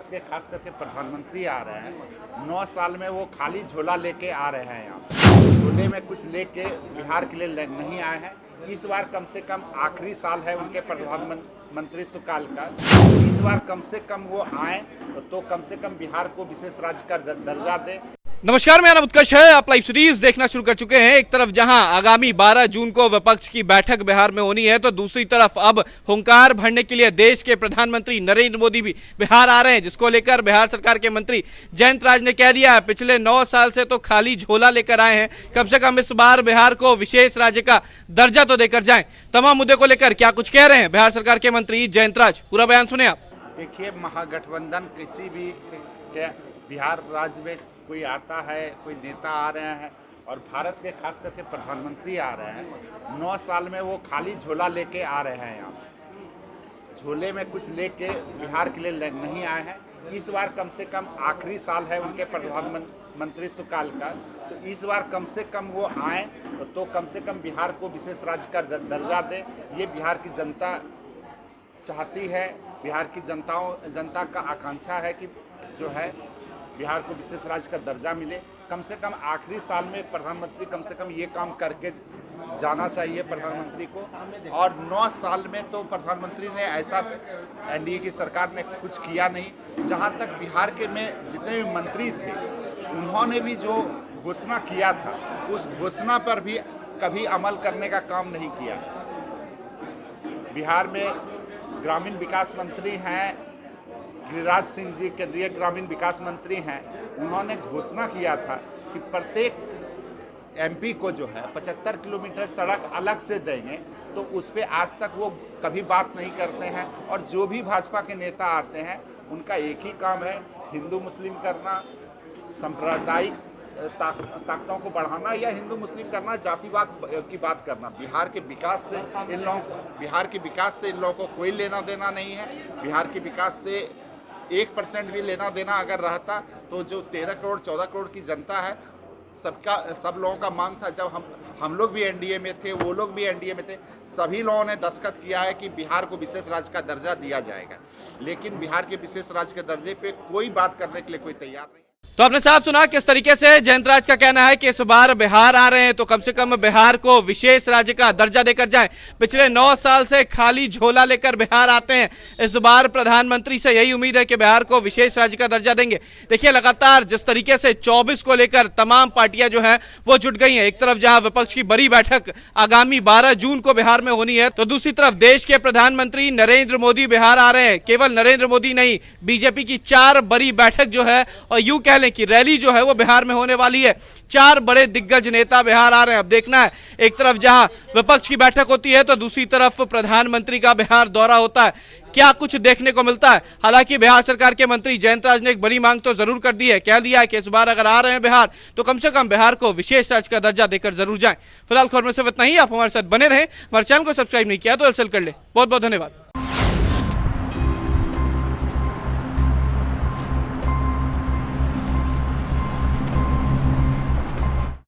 भारत के खास करके प्रधानमंत्री आ रहे हैं, 9 साल में वो खाली झोला लेके आ रहे हैं। यहाँ झोले में कुछ लेके बिहार के लिए नहीं आए हैं। इस बार कम से कम आखिरी साल है उनके प्रधानमंत्रित्व काल का। इस बार कम से कम वो आए तो कम से कम बिहार को विशेष राज्य का दर्जा दे। नमस्कार, मेरा नाम उत्कर्ष है। आप लाइव सीरीज देखना शुरू कर चुके हैं। एक तरफ जहां आगामी 12 जून को विपक्ष की बैठक बिहार में होनी है, तो दूसरी तरफ अब हुंकार भरने के लिए देश के प्रधानमंत्री नरेंद्र मोदी भी बिहार आ रहे हैं, जिसको लेकर बिहार सरकार के मंत्री जयंत राज ने कह दिया है पिछले 9 साल से तो खाली झोला लेकर आए हैं, कम से कम इस बार बिहार को विशेष राज्य का दर्जा तो देकर जाए। तमाम मुद्दे को लेकर क्या कुछ कह रहे हैं बिहार सरकार के मंत्री जयंत राज, पूरा बयान सुने आप। देखिए, महागठबंधन किसी भी बिहार राज्य में कोई आता है, कोई नेता आ रहे हैं और भारत के खास करके प्रधानमंत्री आ रहे हैं, 9 साल में वो खाली झोला लेके आ रहे हैं। यहाँ झोले में कुछ लेके बिहार के लिए नहीं आए हैं। इस बार कम से कम आखिरी साल है उनके प्रधानमंत्रित्व काल का, तो इस बार कम से कम वो आए तो कम से कम बिहार को विशेष राज्य का दर्जा दे। ये बिहार की जनता चाहती है, बिहार की जनता का आकांक्षा है कि जो है बिहार को विशेष राज्य का दर्जा मिले। कम से कम आखिरी साल में प्रधानमंत्री कम से कम ये काम करके जाना चाहिए प्रधानमंत्री को। और 9 साल में तो प्रधानमंत्री ने ऐसा, एनडीए की सरकार ने कुछ किया नहीं। जहाँ तक बिहार के में जितने भी मंत्री थे, उन्होंने भी जो घोषणा किया था उस घोषणा पर भी कभी अमल करने का काम नहीं किया। बिहार में ग्रामीण विकास मंत्री हैं गिरिराज सिंह जी, केंद्रीय ग्रामीण विकास मंत्री हैं। उन्होंने घोषणा किया था कि प्रत्येक एमपी को जो है 75 किलोमीटर सड़क अलग से देंगे, तो उस पर आज तक वो कभी बात नहीं करते हैं। और जो भी भाजपा के नेता आते हैं उनका एक ही काम है, हिंदू मुस्लिम करना, सांप्रदायिक ताकतों को बढ़ाना या हिंदू मुस्लिम करना, जातिवाद की बात करना। बिहार के विकास से इन लोगों को कोई लेना देना नहीं है। बिहार के विकास से 1% भी लेना देना अगर रहता तो जो 13 करोड़ 14 करोड़ की जनता है, सब लोगों का मांग था। जब हम लोग भी एनडीए में थे, वो लोग भी एनडीए में थे, सभी लोगों ने दस्तखत किया है कि बिहार को विशेष राज्य का दर्जा दिया जाएगा। लेकिन बिहार के विशेष राज्य के दर्जे पे कोई बात करने के लिए कोई तैयार नहीं। तो आपने साफ सुना किस तरीके से जयंत राज का कहना है कि इस बार बिहार आ रहे हैं तो कम से कम बिहार को विशेष राज्य का दर्जा देकर जाएं। पिछले 9 साल से खाली झोला लेकर बिहार आते हैं, इस बार प्रधानमंत्री से यही उम्मीद है कि बिहार को विशेष राज्य का दर्जा देंगे। देखिए, लगातार जिस तरीके से 24 को लेकर तमाम पार्टियां जो है वो जुट गई हैं। एक तरफ जहां विपक्ष की बड़ी बैठक आगामी 12 जून को बिहार में होनी है, तो दूसरी तरफ देश के प्रधानमंत्री नरेंद्र मोदी बिहार आ रहे हैं। केवल नरेंद्र मोदी नहीं, बीजेपी की 4 बड़ी बैठक जो है और यूं कह की रैली जो है वो बिहार में होने वाली है। 4 बड़े दिग्गज नेता बिहार आ रहे हैं। अब देखना है, एक तरफ जहां विपक्ष की बैठक होती है तो दूसरी तरफ प्रधानमंत्री का बिहार दौरा होता है, क्या कुछ देखने को मिलता है। हालांकि बिहार सरकार के मंत्री जयंत राज ने एक बड़ी मांग तो जरूर कर दी है, कह दिया है कि इस बार अगर आ रहे हैं बिहार तो कम से कम बिहार को विशेष राज्य का दर्जा देकर जरूर जाएं। फिलहाल खबर में सिर्फ इतना ही। आप हमारे साथ बने रहें, हमारे चैनल को सब्सक्राइब नहीं किया तो कर ले। बहुत बहुत धन्यवाद।